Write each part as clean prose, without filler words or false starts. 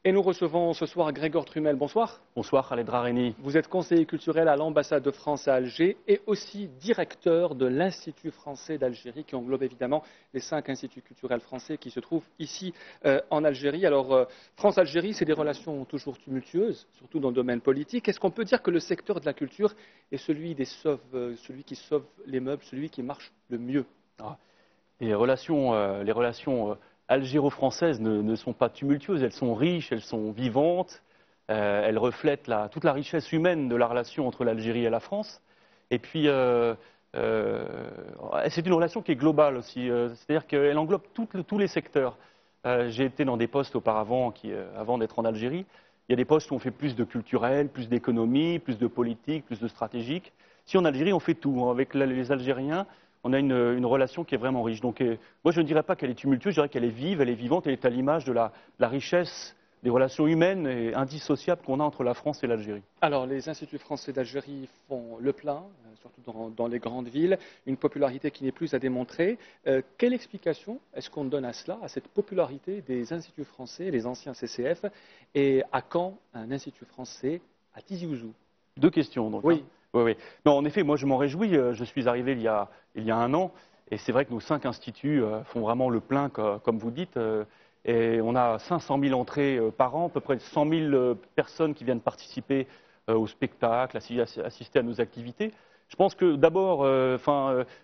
Et nous recevons ce soir Grégoire Trumel. Bonsoir. Bonsoir Khaled Drareni. Vous êtes conseiller culturel à l'ambassade de France à Alger et aussi directeur de l'Institut français d'Algérie qui englobe évidemment les 5 instituts culturels français qui se trouvent ici en Algérie. Alors France-Algérie, c'est des relations toujours tumultueuses, surtout dans le domaine politique. Est-ce qu'on peut dire que le secteur de la culture est celui qui sauve les meubles, celui qui marche le mieux? Les relations algéro-françaises ne sont pas tumultueuses, elles sont riches, elles sont vivantes, elles reflètent toute la richesse humaine de la relation entre l'Algérie et la France. Et puis, c'est une relation qui est globale aussi, c'est-à-dire qu'elle englobe tous les secteurs. J'ai été dans des postes auparavant, avant d'être en Algérie. Il y a des postes où on fait plus de culturel, plus d'économie, plus de politique, plus de stratégique. Si en Algérie, on fait tout. Avec les Algériens, on a une relation qui est vraiment riche. Donc, moi, je ne dirais pas qu'elle est tumultueuse, je dirais qu'elle est vive, elle est vivante, elle est à l'image de la richesse des relations humaines et indissociables qu'on a entre la France et l'Algérie. Alors, les instituts français d'Algérie font le plein, surtout dans les grandes villes, une popularité qui n'est plus à démontrer. Quelle explication est-ce qu'on donne à cela, à cette popularité des instituts français, les anciens CCF, et à quand un institut français à Tizi Ouzou? Deux questions, donc. Oui. Oui. Non, en effet, moi je m'en réjouis. Je suis arrivé il y a 1 an et c'est vrai que nos 5 instituts font vraiment le plein, comme vous dites. Et on a 500 000 entrées par an, à peu près 100 000 personnes qui viennent participer au spectacle, assister à nos activités. Je pense que d'abord,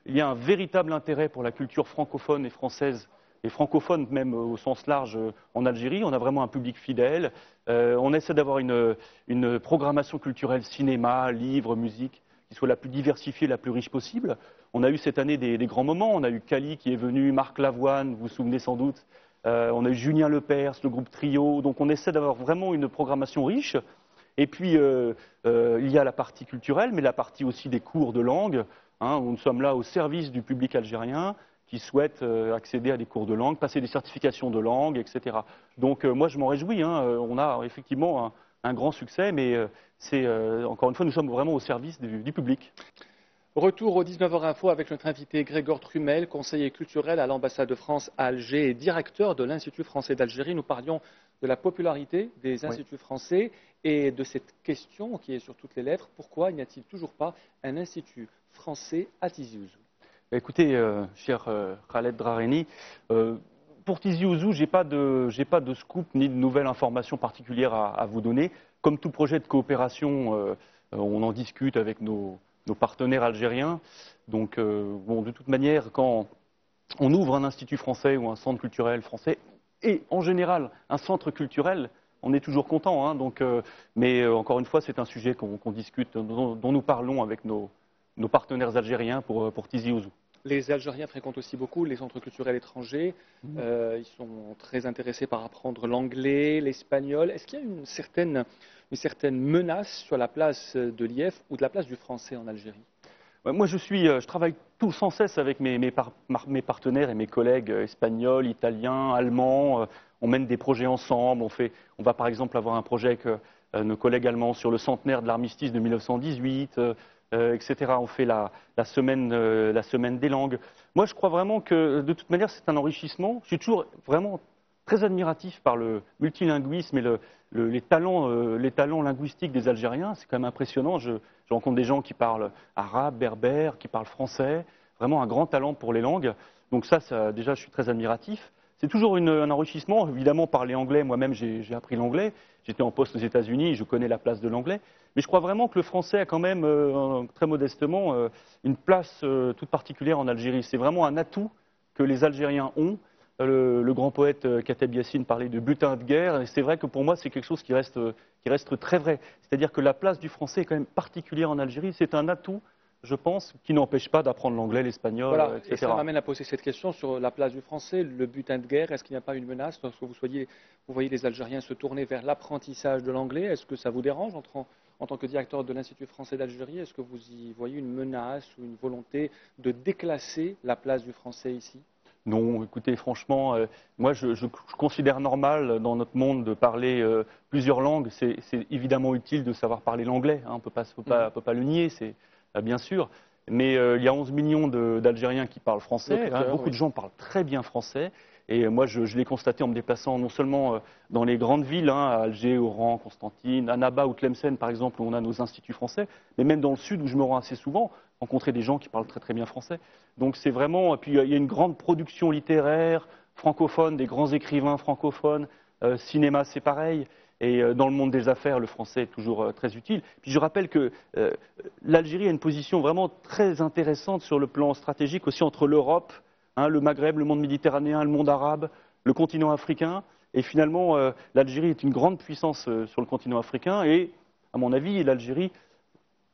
il y a un véritable intérêt pour la culture francophone et française, et francophone même au sens large en Algérie. On a vraiment un public fidèle. On essaie d'avoir une programmation culturelle, cinéma, livres, musique, qui soit la plus diversifiée, la plus riche possible. On a eu cette année des grands moments. On a eu Kali qui est venu, Marc Lavoine, vous vous souvenez sans doute. On a eu Julien Lepers, le groupe Trio. Donc on essaie d'avoir vraiment une programmation riche. Et puis il y a la partie culturelle, mais la partie aussi des cours de langue, où nous sommes là au service du public algérien qui souhaitent accéder à des cours de langue, passer des certifications de langue, etc. Donc moi je m'en réjouis, on a effectivement un grand succès, mais encore une fois, nous sommes vraiment au service du public. Retour au 19h Info avec notre invité Grégoire Trumel, conseiller culturel à l'ambassade de France à Alger et directeur de l'Institut français d'Algérie. Nous parlions de la popularité des instituts français et de cette question qui est sur toutes les lèvres. Pourquoi n'y a-t-il toujours pas un institut français à Tizi Ouzou? Écoutez, cher Khaled Drareni, pour Tizi Ouzou, je n'ai pas de scoop ni de nouvelles informations particulières à vous donner. Comme tout projet de coopération, on en discute avec nos partenaires algériens. Donc, de toute manière, quand on ouvre un institut français ou un centre culturel français, et en général un centre culturel, on est toujours content. Mais encore une fois, c'est un sujet qu'on discute, dont nous parlons avec nos partenaires algériens pour Tizi Ouzou. Les Algériens fréquentent aussi beaucoup les centres culturels étrangers. Ils sont très intéressés par apprendre l'anglais, l'espagnol. Est-ce qu'il y a une certaine menace sur la place de l'IF ou de la place du français en Algérie? Moi, je travaille sans cesse avec mes partenaires et mes collègues espagnols, italiens, allemands. On mène des projets ensemble. On va par exemple avoir un projet avec nos collègues allemands sur le centenaire de l'armistice de 1918. Etc. On fait la semaine des langues. Moi, je crois vraiment que, de toute manière, c'est un enrichissement. Je suis toujours vraiment très admiratif par le multilinguisme et les talents linguistiques des Algériens. C'est quand même impressionnant. Je rencontre des gens qui parlent arabe, berbère, qui parlent français. Vraiment un grand talent pour les langues. Donc ça déjà, je suis très admiratif. C'est toujours un enrichissement. Évidemment, parler anglais, moi-même, j'ai appris l'anglais. J'étais en poste aux États-Unis, je connais la place de l'anglais. Mais je crois vraiment que le français a quand même, très modestement, une place toute particulière en Algérie. C'est vraiment un atout que les Algériens ont. Le grand poète Kateb Yassine parlait de butin de guerre. Et c'est vrai que pour moi, c'est quelque chose qui reste très vrai. C'est-à-dire que la place du français est quand même particulière en Algérie. C'est un atout, je pense, qui n'empêche pas d'apprendre l'anglais, l'espagnol, voilà, etc. Et ça m'amène à poser cette question sur la place du français, le butin de guerre. Est-ce qu'il n'y a pas une menace lorsque vous voyez les Algériens se tourner vers l'apprentissage de l'anglais? Est-ce que ça vous dérange en tant que directeur de l'Institut français d'Algérie? Est-ce que vous y voyez une menace ou une volonté de déclasser la place du français ici? Non, écoutez, franchement, moi je considère normal dans notre monde de parler plusieurs langues. C'est évidemment utile de savoir parler l'anglais, on ne peut pas le nier, c'est bien sûr. Mais il y a 11 millions d'Algériens qui parlent français, beaucoup de gens parlent très bien français. Et moi, je l'ai constaté en me déplaçant non seulement dans les grandes villes, hein, à Alger, Oran, Constantine, Annaba ou Tlemcen, par exemple, où on a nos instituts français, mais même dans le sud, où je me rends assez souvent, rencontrer des gens qui parlent très très bien français. Donc c'est vraiment, et puis il y a une grande production littéraire francophone, des grands écrivains francophones, cinéma c'est pareil, et dans le monde des affaires, le français est toujours très utile. Puis je rappelle que l'Algérie a une position vraiment très intéressante sur le plan stratégique aussi entre l'Europe, hein, le Maghreb, le monde méditerranéen, le monde arabe, le continent africain. Et finalement, l'Algérie est une grande puissance sur le continent africain. Et, à mon avis, l'Algérie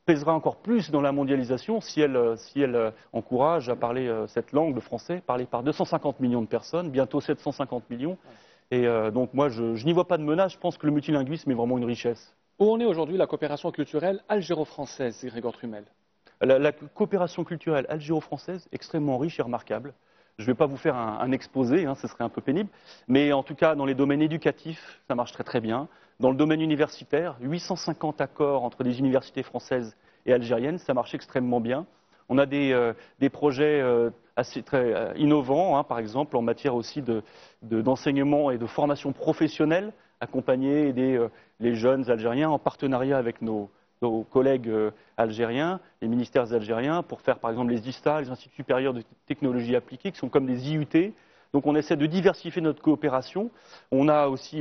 pèsera encore plus dans la mondialisation si elle encourage à parler cette langue, le français, parlé par 250 millions de personnes, bientôt 750 millions. Et donc moi, je n'y vois pas de menace. Je pense que le multilinguisme est vraiment une richesse. Où en est aujourd'hui la coopération culturelle algéro-française, Grégoire Trumel? La coopération culturelle algéro-française, extrêmement riche et remarquable. Je ne vais pas vous faire un exposé, hein, ce serait un peu pénible, mais en tout cas, dans les domaines éducatifs, ça marche très très bien. Dans le domaine universitaire, 850 accords entre des universités françaises et algériennes, ça marche extrêmement bien. On a des projets assez très innovants, hein, par exemple en matière aussi d'enseignement et de formation professionnelle, accompagner et aider les jeunes Algériens en partenariat avec nos collègues algériens, les ministères algériens, pour faire par exemple les ISTA, les Instituts supérieurs de technologie appliquée, qui sont comme des IUT. Donc on essaie de diversifier notre coopération. On a aussi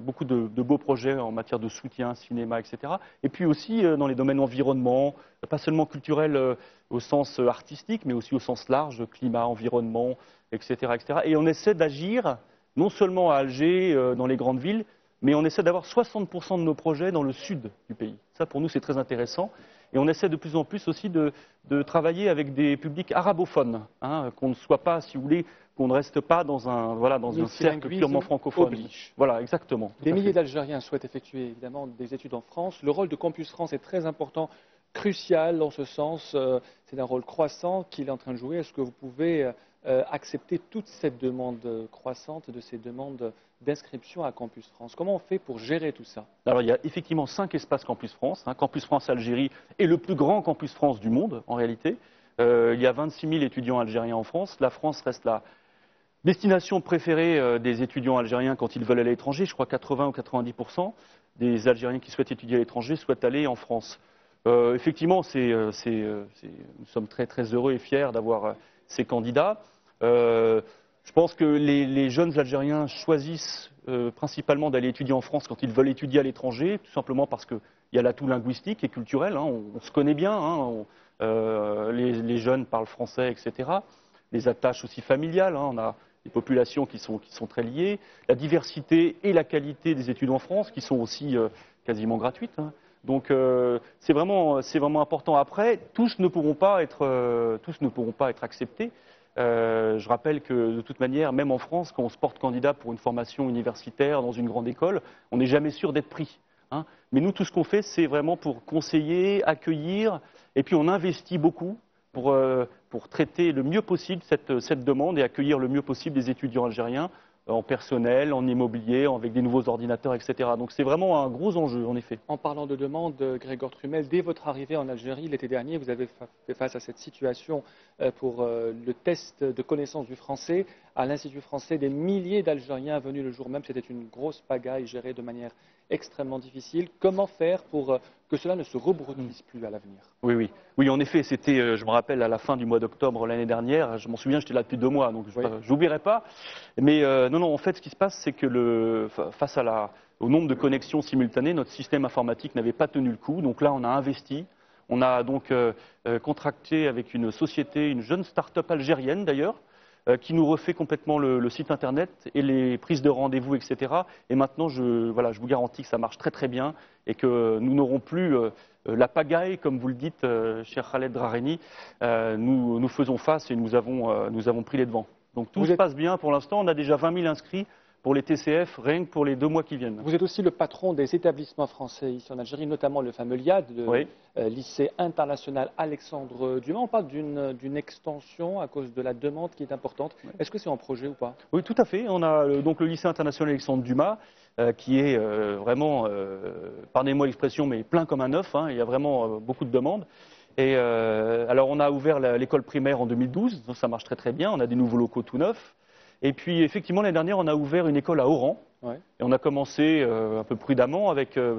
beaucoup de beaux projets en matière de soutien, cinéma, etc. Et puis aussi dans les domaines environnement, pas seulement culturel au sens artistique, mais aussi au sens large, climat, environnement, etc. etc. Et on essaie d'agir non seulement à Alger, dans les grandes villes, mais on essaie d'avoir 60% de nos projets dans le sud du pays. Ça, pour nous, c'est très intéressant. Et on essaie de plus en plus aussi de travailler avec des publics arabophones, hein, qu'on ne soit pas, si vous voulez, qu'on ne reste pas dans un cercle purement francophone. Oblige. Voilà, exactement. Des milliers d'Algériens souhaitent effectuer évidemment des études en France. Le rôle de Campus France est très important, crucial en ce sens. C'est un rôle croissant qu'il est en train de jouer. Est-ce que vous pouvez accepter toute cette demande croissante, de ces demandes d'inscription à Campus France? Comment on fait pour gérer tout ça? Alors, il y a effectivement 5 espaces Campus France. Hein. Campus France Algérie est le plus grand Campus France du monde, en réalité. Il y a 26 000 étudiants algériens en France. La France reste la destination préférée des étudiants algériens quand ils veulent aller à l'étranger. Je crois 80 ou 90% des Algériens qui souhaitent étudier à l'étranger souhaitent aller en France. Effectivement, nous sommes très, très heureux et fiers d'avoir ces candidats. Je pense que les jeunes Algériens choisissent principalement d'aller étudier en France quand ils veulent étudier à l'étranger, tout simplement parce qu'il y a l'atout linguistique et culturel. Hein, on se connaît bien, hein, les jeunes parlent français, etc. Les attaches aussi familiales, hein, on a des populations qui sont très liées. La diversité et la qualité des études en France qui sont aussi quasiment gratuites. Hein. Donc c'est vraiment important. Après, tous ne pourront pas être acceptés. Je rappelle que de toute manière, même en France, quand on se porte candidat pour une formation universitaire dans une grande école, on n'est jamais sûr d'être pris. Hein. Mais nous, tout ce qu'on fait, c'est vraiment pour conseiller, accueillir, et puis on investit beaucoup pour traiter le mieux possible cette demande et accueillir le mieux possible des étudiants algériens en personnel, en immobilier, avec des nouveaux ordinateurs, etc. Donc c'est vraiment un gros enjeu, en effet. En parlant de demande, Grégoire Trumel, dès votre arrivée en Algérie l'été dernier, vous avez fait face à cette situation pour le test de connaissance du français. À l'Institut français, des milliers d'Algériens venus le jour même. C'était une grosse pagaille gérée de manière extrêmement difficile. Comment faire pour que cela ne se reproduise plus à l'avenir? Oui, en effet, c'était, je me rappelle, à la fin du mois d'octobre l'année dernière. Je m'en souviens, j'étais là depuis 2 mois, donc je n'oublierai pas. Mais non, en fait, ce qui se passe, c'est que face au nombre de connexions simultanées, notre système informatique n'avait pas tenu le coup. Donc là, on a investi. On a donc contracté avec une société, une jeune start-up algérienne d'ailleurs, qui nous refait complètement le site internet et les prises de rendez-vous, etc. Et maintenant, je vous garantis que ça marche très très bien et que nous n'aurons plus la pagaille, comme vous le dites, cher Khaled Drareni. Nous faisons face et nous avons pris les devants. Donc tout se passe bien pour l'instant. On a déjà 20 000 inscrits pour les TCF, rien que pour les 2 mois qui viennent. Vous êtes aussi le patron des établissements français ici en Algérie, notamment le fameux LIAD, le lycée international Alexandre Dumas. On parle d'une extension à cause de la demande qui est importante. Est-ce que c'est en projet ou pas? Oui, tout à fait. On a donc le lycée international Alexandre Dumas, qui est vraiment, pardonnez-moi l'expression, mais plein comme un œuf. Hein. Il y a vraiment beaucoup de demandes. Et alors on a ouvert l'école primaire en 2012, donc ça marche très très bien. On a des nouveaux locaux tout neufs. Et puis effectivement, l'année dernière, on a ouvert une école à Oran. Ouais. Et on a commencé un peu prudemment,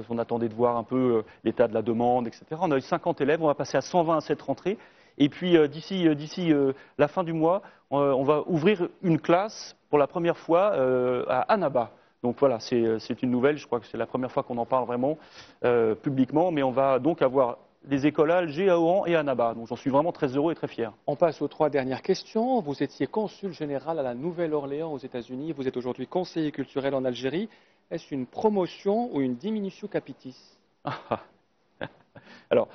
on attendait de voir un peu l'état de la demande, etc. On a eu 50 élèves, on va passer à 120 à cette rentrée. Et puis d'ici la fin du mois, on va ouvrir une classe pour la première fois à Annaba. Donc voilà, c'est une nouvelle, je crois que c'est la première fois qu'on en parle vraiment publiquement, mais on va donc avoir des écoles à Alger, à Oran et à Annaba. Donc j'en suis vraiment très heureux et très fier. On passe aux 3 dernières questions. Vous étiez consul général à la Nouvelle-Orléans aux États-Unis. Vous êtes aujourd'hui conseiller culturel en Algérie. Est-ce une promotion ou une diminution capitis? Alors,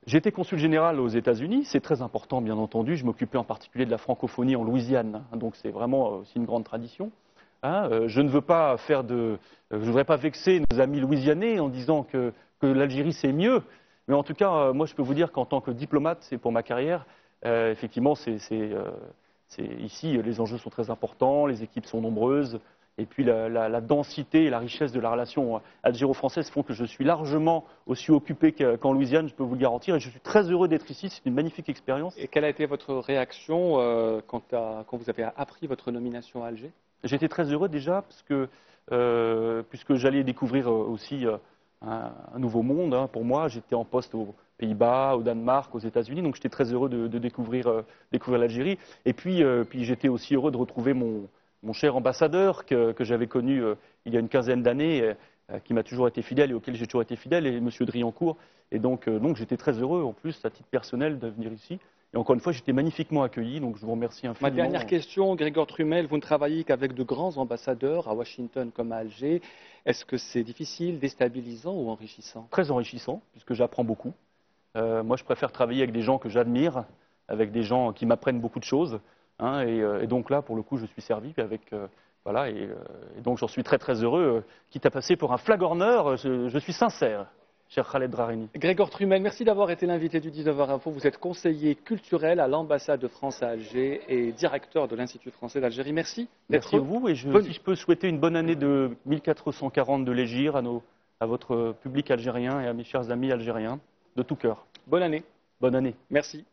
j'étais consul général aux États-Unis. C'est très important, bien entendu. Je m'occupais en particulier de la francophonie en Louisiane. Donc c'est vraiment aussi une grande tradition. Je ne veux pas je voudrais pas vexer nos amis louisianais en disant que l'Algérie c'est mieux. Mais en tout cas, moi, je peux vous dire qu'en tant que diplomate, c'est pour ma carrière, effectivement, ici, les enjeux sont très importants, les équipes sont nombreuses, et puis la densité et la richesse de la relation algéro-française font que je suis largement aussi occupé qu'en Louisiane, je peux vous le garantir, et je suis très heureux d'être ici, c'est une magnifique expérience. Et quelle a été votre réaction quand vous avez appris votre nomination à Alger? J'étais très heureux déjà, puisque j'allais découvrir aussi un nouveau monde pour moi. J'étais en poste aux Pays-Bas, au Danemark, aux États-Unis, donc j'étais très heureux de découvrir l'Algérie. Et puis j'étais aussi heureux de retrouver mon cher ambassadeur que j'avais connu il y a une quinzaine d'années, qui m'a toujours été fidèle et auquel j'ai toujours été fidèle, et M. Driancourt. Et donc j'étais très heureux, en plus, à titre personnel, de venir ici. Et encore une fois, j'étais magnifiquement accueilli, donc je vous remercie infiniment. Ma dernière question, Grégor Trumel, vous ne travaillez qu'avec de grands ambassadeurs, à Washington comme à Alger. Est-ce que c'est difficile, déstabilisant ou enrichissant? Très enrichissant, puisque j'apprends beaucoup. Moi, je préfère travailler avec des gens que j'admire, avec des gens qui m'apprennent beaucoup de choses. Et donc là, pour le coup, je suis servi voilà, et donc j'en suis très très heureux. Quitte à passer pour un flagorneur, je suis sincère. Cher Khaled Drareni. Grégor Trumel, merci d'avoir été l'invité du 19h Info. Vous êtes conseiller culturel à l'ambassade de France à Alger et directeur de l'Institut français d'Algérie. Merci d'être Merci à vous. Et si je peux souhaiter une bonne année de 1440 de l'Hégire à votre public algérien et à mes chers amis algériens, de tout cœur. Bonne année. Bonne année. Merci.